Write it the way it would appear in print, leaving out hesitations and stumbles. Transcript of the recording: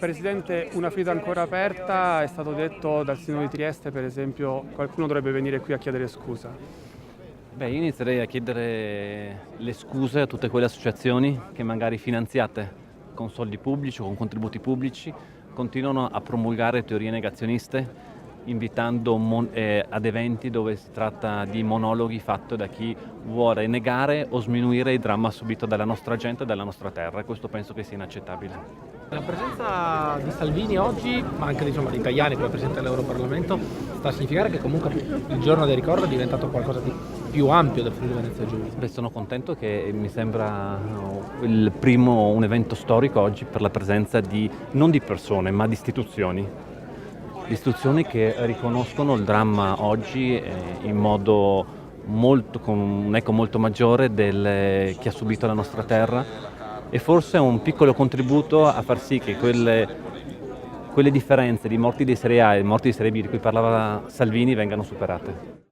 Presidente, una ferita ancora aperta, è stato detto dal sindaco di Trieste, per esempio, qualcuno dovrebbe venire qui a chiedere scusa. Io inizierei a chiedere le scuse a tutte quelle associazioni che magari finanziate con soldi pubblici o con contributi pubblici continuano a promulgare teorie negazioniste invitando ad eventi dove si tratta di monologhi fatti da chi vuole negare o sminuire il dramma subito dalla nostra gente e dalla nostra terra, e questo penso che sia inaccettabile. La presenza di Salvini oggi, ma anche di italiani come Presidente dell'Europarlamento, sta a significare che comunque il giorno del ricordo è diventato qualcosa di più ampio del Friuli Venezia Giulia. Sono contento che mi sembra un evento storico oggi per la presenza non di persone ma di istituzioni che riconoscono il dramma oggi in modo con un eco molto maggiore chi ha subito la nostra terra, e forse un piccolo contributo a far sì che quelle differenze di morti di serie A e morti di serie B di cui parlava Salvini vengano superate.